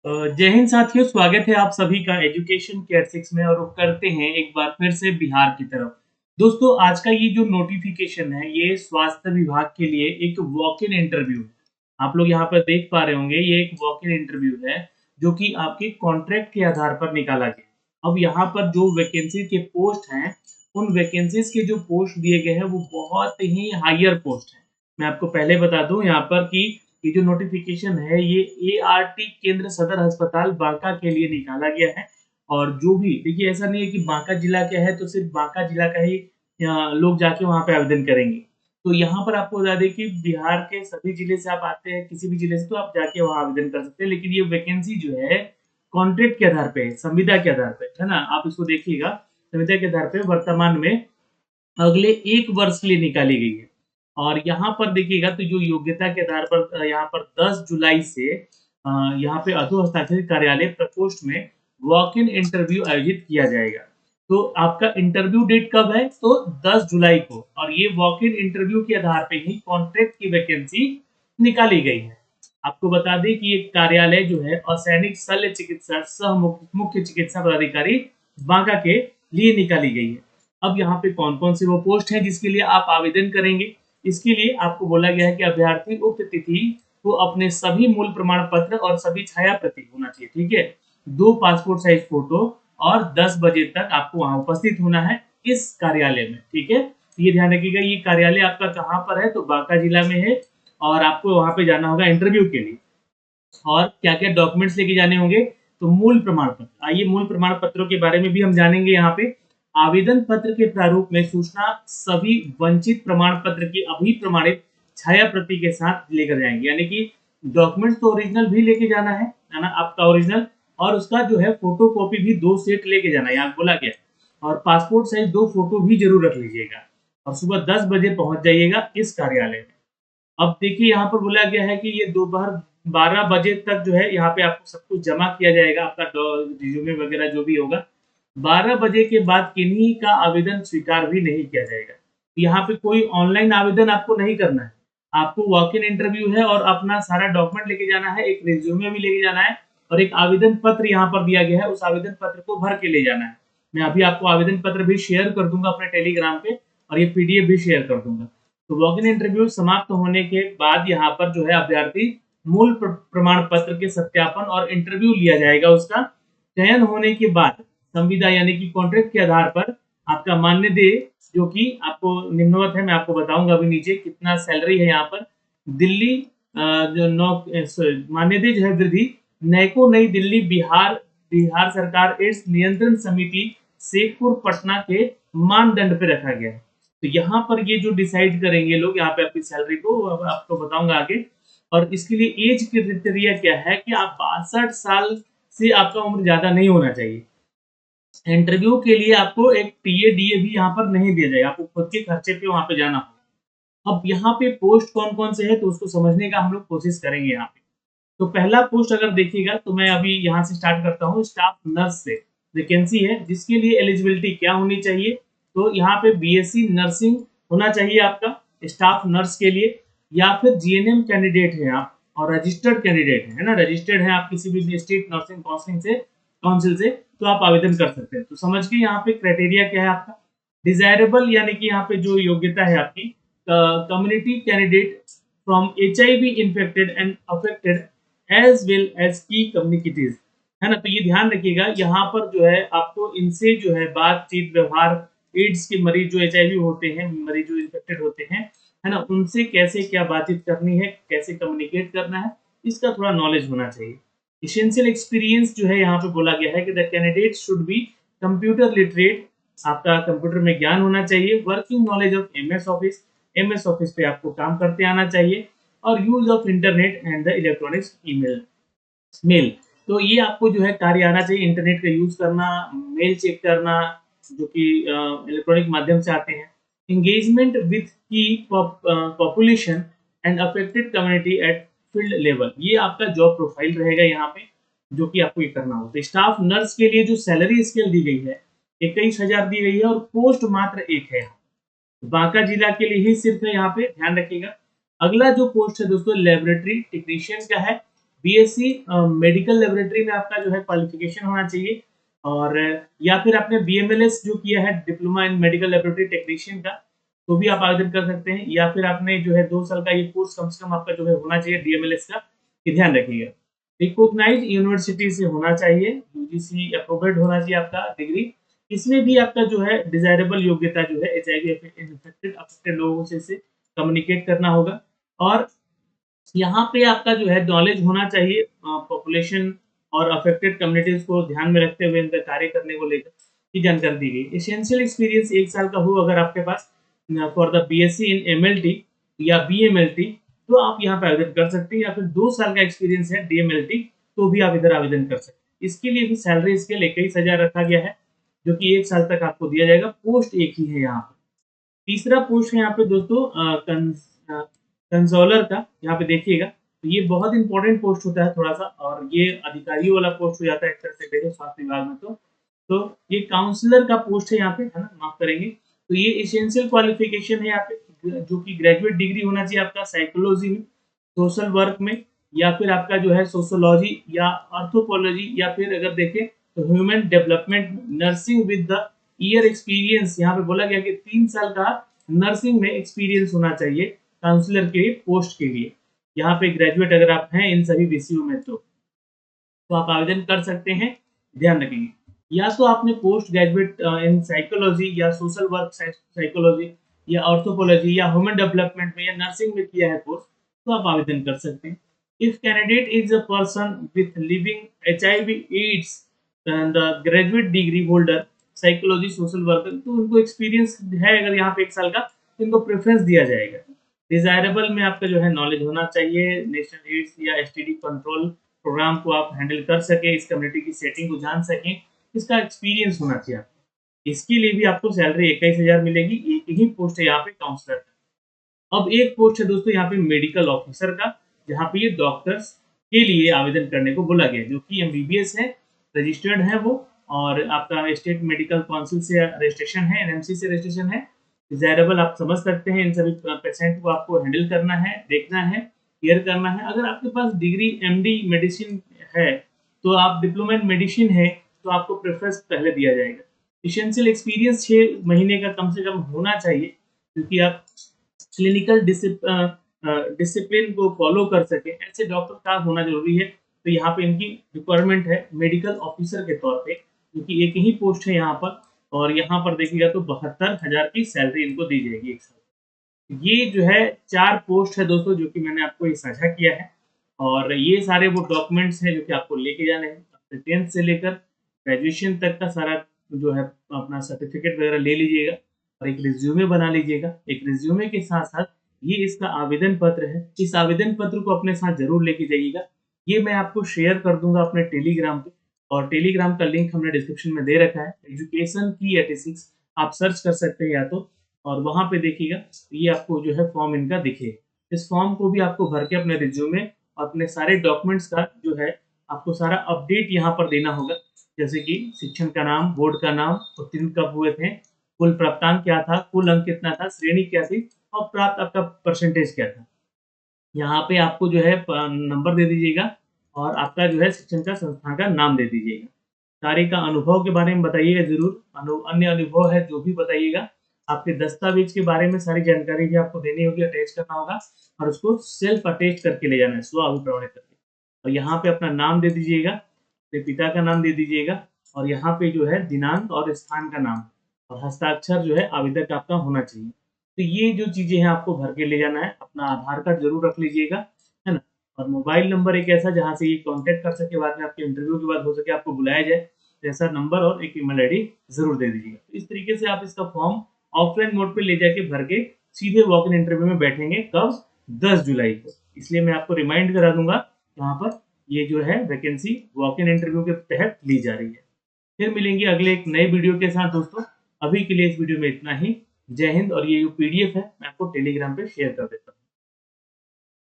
जय हिंद साथियों, स्वागत है आप सभी का एजुकेशन केयर 6 में और रुख करते हैं एक बार फिर से बिहार की तरफ। दोस्तों, आज का ये जो नोटिफिकेशन है ये स्वास्थ्य विभाग के लिए एक वॉक इन इंटरव्यू है। आप लोग यहाँ पर देख पा रहे होंगे, ये एक वॉक इन इंटरव्यू है जो कि आपके कॉन्ट्रैक्ट के आधार पर निकाला गया। अब यहाँ पर जो वैकेंसी के पोस्ट हैं, उन वैकेंसीज के जो पोस्ट दिए गए हैं वो बहुत ही हायर पोस्ट है। मैं आपको पहले बता दूं यहाँ पर कि ये जो नोटिफिकेशन है ये एआरटी केंद्र सदर अस्पताल बांका के लिए निकाला गया है। और जो भी देखिए, ऐसा नहीं है कि बांका जिला का है तो सिर्फ बांका जिला का ही लोग जाके वहां पे आवेदन करेंगे। तो यहाँ पर आपको बता दें कि बिहार के सभी जिले से आप आते हैं, किसी भी जिले से, तो आप जाके वहां आवेदन कर सकते हैं। लेकिन ये वैकेंसी जो है कॉन्ट्रैक्ट के आधार पे है, संविदा के आधार पे है ना। आप इसको देखिएगा, संविदा के आधार पे वर्तमान में अगले 1 वर्ष के लिए निकाली गई है। और यहाँ पर देखिएगा तो जो योग्यता के आधार पर यहाँ पर 10 जुलाई से यहाँ पे अधो हस्ताक्षरित कार्यालय प्रकोष्ठ में वॉक इन इंटरव्यू आयोजित किया जाएगा। तो आपका इंटरव्यू डेट कब है? तो 10 जुलाई को। और ये वॉक इन इंटरव्यू के आधार पे ही कॉन्ट्रैक्ट की वैकेंसी निकाली गई है। आपको बता दें कि ये कार्यालय जो है असैनिक शल्य चिकित्सा सह मुख्य चिकित्सा पदाधिकारी बांका के लिए निकाली गई है। अब यहाँ पे कौन-कौन से वो पोस्ट हैं जिसके लिए आप आवेदन करेंगे? इसके लिए आपको बोला गया है कि अभ्यर्थी उक्त तिथि को अपने सभी मूल प्रमाण पत्र और सभी छाया प्रति होना चाहिए, ठीक है? 2 पासपोर्ट साइज फोटो और 10 बजे तक आपको वहाँ उपस्थित होना है इस कार्यालय में, ठीक है? ये ध्यान रखिएगा, ये कार्यालय आपका कहाँ पर है? तो बांका जिला में है और आपको वहाँ पे जाना होगा इंटरव्यू के लिए। और क्या-क्या डॉक्यूमेंट्स लेके जाने होंगे? तो मूल प्रमाण पत्र। आइए मूल प्रमाण पत्रों के बारे में भी हम जानेंगे यहाँ पे। आवेदन पत्र के प्रारूप में सूचना सभी वंचित प्रमाण पत्र की अभिप्रमाणित छाया प्रति के साथ लेकर जाएंगे। यानी कि डॉक्यूमेंट्स तो ओरिजिनल भी लेके जाना है ना? आपका ओरिजिनल और उसका जो है फोटो कॉपी भी 2 सेट लेके जाना है, यहाँ बोला गया। और पासपोर्ट साइज 2 फोटो भी जरूर रख लीजिएगा और सुबह 10 बजे पहुंच जाइएगा इस कार्यालय में। अब देखिए, यहाँ पर बोला गया है कि ये दोपहर 12 बजे तक जो है यहाँ पे आपको सब कुछ जमा किया जाएगा, आपका रिज्यूमे वगैरह जो भी होगा। 12 बजे के बाद किन्हीं का आवेदन स्वीकार भी नहीं किया जाएगा। यहाँ पे कोई ऑनलाइन आवेदन आपको नहीं करना है। आपको वॉक इन इंटरव्यू है और अपना सारा डॉक्यूमेंट लेके जाना है, एक रिज्यूमे भी लेके जाना है और एक आवेदन पत्र यहाँ पर दिया गया है, उस आवेदन पत्र को भर के ले जाना है। मैं अभी आपको आवेदन पत्र भी शेयर कर दूंगा अपने टेलीग्राम पे और ये पीडीएफ भी शेयर कर दूंगा। तो वॉक इन इंटरव्यू समाप्त होने के बाद यहाँ पर जो है अभ्यर्थी मूल प्रमाण पत्र के सत्यापन और इंटरव्यू लिया जाएगा। उसका चयन होने के बाद संविदा यानी कि कॉन्ट्रैक्ट के आधार पर आपका मानदेय, जो कि आपको निम्नवत है, मैं आपको बताऊंगा अभी नीचे कितना सैलरी है यहाँ पर। दिल्ली जो मानदेय जो है वृद्धि नैको नई दिल्ली बिहार बिहार सरकार एड्स नियंत्रण समिति शेखपुर पटना के मानदंड पे रखा गया है। तो यहाँ पर ये जो डिसाइड करेंगे लोग यहाँ पे आपकी सैलरी को, अब आपको बताऊंगा आगे। और इसके लिए एज क्राइटेरिया क्या है कि आप 62 साल से आपका उम्र ज्यादा नहीं होना चाहिए। इंटरव्यू के लिए आपको एक टीए डीए भी यहाँ पर नहीं दिया जाएगा, आपको खुद के खर्चे पे वहां पे जाना होगा। अब यहाँ पे पोस्ट कौन कौन से है तो उसको समझने का हम लोग कोशिश करेंगे यहाँ पे। तो पहला पोस्ट अगर देखिएगा तो मैं अभी यहाँ से स्टार्ट करता हूँ, स्टाफ नर्स से वैकेंसी है, जिसके लिए एलिजिबिलिटी क्या होनी चाहिए? तो यहाँ पे बीएससी नर्सिंग होना चाहिए आपका स्टाफ नर्स के लिए, या फिर जीएनएम कैंडिडेट है आप और रजिस्टर्ड कैंडिडेट है ना, रजिस्टर्ड है आप किसी भी स्टेट नर्सिंग काउंसिल से, तो आप आवेदन कर सकते हैं। तो समझ के यहाँ पे क्राइटेरिया क्या है आपका। डिजायरेबल यानी कि यहाँ पे जो योग्यता है आपकी, community candidate from HIV infected and affected as well as की कम्युनिटीज, है ना। तो ये ध्यान रखिएगा, यहाँ पर जो है आपको इनसे जो है बातचीत व्यवहार, एड्स के मरीज जो एचआईवी होते हैं, मरीज जो इन्फेक्टेड होते हैं, है ना, उनसे कैसे क्या बातचीत करनी है, कैसे कम्युनिकेट करना है, इसका थोड़ा नॉलेज होना चाहिए। इसेंशियल एक्सपीरियंस जो है यहाँ पे बोला गया है कि the candidate should be computer literate, आपका कंप्यूटर में ज्ञान होना चाहिए। Working knowledge of MS Office पे आपको काम करते आना चाहिए। और use of internet and the electronics mail, तो ये आपको जो है कार्य आना चाहिए, इंटरनेट का यूज करना, मेल चेक करना, जो कि इलेक्ट्रॉनिक माध्यम से आते हैं। एंगेजमेंट विथ की population and affected community at field level, ये आपका जॉब प्रोफाइल रहेगा यहाँ पे, जो कि आपको ये करना होगा। तो स्टाफ नर्स के लिए जो सैलरी स्केल दी गई है 21,000 दी गई है और पोस्ट मात्र एक है। बांका जिला के लिए ही सिर्फ है, यहाँ पे ध्यान रखिएगा। अगला जो पोस्ट है दोस्तों लेबोरेटरी टेक्नीशियन का है, बीएससी मेडिकल लेबोरेटरी में आपका जो है क्वालिफिकेशन होना चाहिए, और या फिर आपने बीएमएलएस जो किया है, diploma in medical laboratory technician का, तो भी आप आवेदन कर सकते हैं। या फिर आपने जो है 2 साल का ये कोर्स कम से कम आपका जो है होना चाहिए डीएमएलएस का, ये ध्यान रखिएगा। रिकॉग्नाइज्ड यूनिवर्सिटी से होना चाहिए, यूजीसी अप्रूव्ड होना चाहिए आपका डिग्री। इसमें भी आपका जो है डिजायरेबल योग्यता जो है एचआईवी अफेक्टेड लोगों से कम्युनिकेट करना होगा, और यहाँ पे आपका जो है नॉलेज होना चाहिए पॉपुलेशन और अफेक्टेड कम्युनिटीज को ध्यान में रखते हुए इनका कार्य करने को लेकर की जानकारी दी गई। एसेंशियल एक्सपीरियंस 1 साल का हो अगर आपके पास for the BSc in MLT या बीएमएलटी, तो आप यहाँ पे आवेदन कर सकते हैं, या फिर 2 साल का एक्सपीरियंस है डीएमएलटी, तो भी आप इधर आवेदन कर सकते हैं। इसके लिए भी सैलरी स्केल 21,000 रखा गया है, जो कि 1 साल तक आपको दिया जाएगा। पोस्ट एक ही है यहाँ पे। तीसरा पोस्ट है यहाँ पे दोस्तों कंसोलर का, यहाँ पे देखिएगा, तो ये बहुत इंपॉर्टेंट पोस्ट होता है थोड़ा सा, और ये अधिकारियों वाला पोस्ट हो जाता है एक तरह से देखें स्वास्थ्य विभाग में। तो ये काउंसलर का पोस्ट है यहाँ पे, है ना, माफ करेंगे। तो ये एसेंशियल क्वालिफिकेशन है यहाँ पे, जो कि ग्रेजुएट डिग्री होना चाहिए आपका साइकोलॉजी में, सोशल वर्क में, या फिर आपका जो है सोशोलॉजी या आर्थोपोलॉजी, या फिर अगर देखें तो human development nursing with the year experience. यहाँ पे बोला गया कि 3 साल का नर्सिंग में एक्सपीरियंस होना चाहिए काउंसलर के पोस्ट के लिए। यहाँ पे ग्रेजुएट अगर आप हैं इन सभी विषयों में, तो आप आवेदन कर सकते हैं। ध्यान रखेंगे, या तो आपने पोस्ट ग्रेजुएट इन साइकोलॉजी या सोशल वर्क साइकोलॉजी या ऑर्थोपोलॉजी या ह्यूमन डेवलपमेंट में या नर्सिंग में किया है कोर्स, तो आप आवेदन कर सकते हैं। If candidate is a person with living HIV AIDS and graduate degree holder psychology social worker, तो उनको एक्सपीरियंस है अगर यहाँ पे 1 साल का, तो इनको प्रेफरेंस दिया जाएगा। डिजायरेबल में आपका जो है नॉलेज होना चाहिए, नेशनल एड्स या एसटीडी कंट्रोल प्रोग्राम को आप हैंडल कर सके, इस कम्युनिटी की सेटिंग को जान सकें, इसका एक्सपीरियंस होना चाहिए आपको। इसके लिए भी आपको सैलरी 21,000 मिलेगी। एक ही पोस्ट है यहाँ पे काउंसलर। अब एक पोस्ट है दोस्तों यहाँ पे मेडिकल ऑफिसर का, जहाँ पे ये डॉक्टर्स के लिए आवेदन करने को बोला गया, जो कि एमबीबीएस है, रजिस्टर्ड है वो, और आपका स्टेट मेडिकल काउंसिल से रजिस्ट्रेशन है, एनएमसी से रजिस्ट्रेशन है। डिजायरेबल आप समझ सकते हैं, इन सभी पेशेंट को आपको हैंडल करना है, देखना है, केयर करना है। अगर आपके पास डिग्री एमडी मेडिसिन है, तो आप डिप्लोमा इन मेडिसिन है, तो आपको प्रेफरेंस पहले दिया जाएगा। एसेंशियल एक्सपीरियंस 6 महीने का कम से कम होना चाहिए, क्योंकि आप क्लिनिकल डिसिप्लिन को फॉलो कर सके, ऐसे डॉक्टर का होना जरूरी है। तो यहाँ पे इनकी रिक्वायरमेंट है मेडिकल ऑफिसर के तौर पे, क्योंकि एक ही पोस्ट है यहाँ पर, और यहाँ पर देखिएगा तो 72,000 की सैलरी इनको दी जाएगी 1 साल। ये जो है 4 पोस्ट है दोस्तों, जो कि मैंने आपको ये साझा किया है, और ये सारे वो डॉक्यूमेंट्स हैं जो कि आपको लेके जाने हैं। अपने 10th से लेकर ग्रेजुएशन तक का सारा जो है अपना सर्टिफिकेट वगैरह ले लीजिएगा, और एक रिज्यूमे बना लीजिएगा। एक रिज्यूमे के साथ-साथ ये इसका आवेदन पत्र है। इस आवेदन पत्र को अपने साथ ज़रूर लेके जाइएगा। ये मैं आपको शेयर कर दूँगा अपने टेलीग्राम पे, और टेलीग्राम का लिंक हमने डिस्क्रिप्शन में दे रखा है। एजुकेशन की 86 आप सर्च कर सकते हैं या तो, और वहाँ पे देखिएगा ये आपको जो है फॉर्म इनका दिखेगा। इस फॉर्म को भी आपको भर के अपने रिज्यूमे और अपने सारे डॉक्यूमेंट्स का जो है आपको सारा अपडेट यहाँ पर देना होगा। जैसे कि शिक्षण का नाम, बोर्ड का नाम, उत्तीर्ण कब हुए थे, कुल प्राप्तांक क्या था, कुल अंक कितना था, श्रेणी क्या थी, और प्राप्त आपका परसेंटेज क्या था। यहाँ पे आपको जो है नंबर दे दीजिएगा, और आपका जो है शिक्षण का संस्थान का नाम दे दीजिएगा। कार्य का अनुभव के बारे में बताइएगा ज़रूर, अन्य अनुभव है जो भी बताइएगा। आपके दस्तावेज के बारे में सारी जानकारी भी आपको देनी होगी, अटैच करना होगा, और उसको सेल्फ अटेस्ट करके ले जाना है, स्व अभिप्रमाणित करके। और यहाँ पे अपना नाम दे दीजिएगा, अपने पिता का नाम दे दीजिएगा, और यहाँ पे जो है दिनांक और स्थान का नाम, और हस्ताक्षर जो है आवेदक आपका होना चाहिए। तो ये जो चीज़ें हैं आपको भर के ले जाना है। अपना आधार कार्ड ज़रूर रख लीजिएगा, है ना, और मोबाइल नंबर एक ऐसा जहाँ से ये कॉन्टैक्ट कर सके, बाद में आपके इंटरव्यू के बाद हो सके आपको बुलाया जाए, ऐसा नंबर और एक ईमेल आईडी ज़रूर दे दीजिएगा। तो इस तरीके से आप इसका फॉर्म ऑफलाइन मोड पे ले जाके भर के सीधे वॉक इन इंटरव्यू में बैठेंगे, कब? 10 जुलाई को। इसलिए मैं आपको रिमाइंड करा दूंगा, यहाँ पर ये जो है वैकेंसी वॉक इन इंटरव्यू के तहत ली जा रही है। फिर मिलेंगे अगले एक नए वीडियो के साथ दोस्तों। अभी के लिए इस वीडियो में इतना ही। जय हिंद। और ये जो पीडीएफ है मैं आपको टेलीग्राम पे शेयर कर देता हूँ।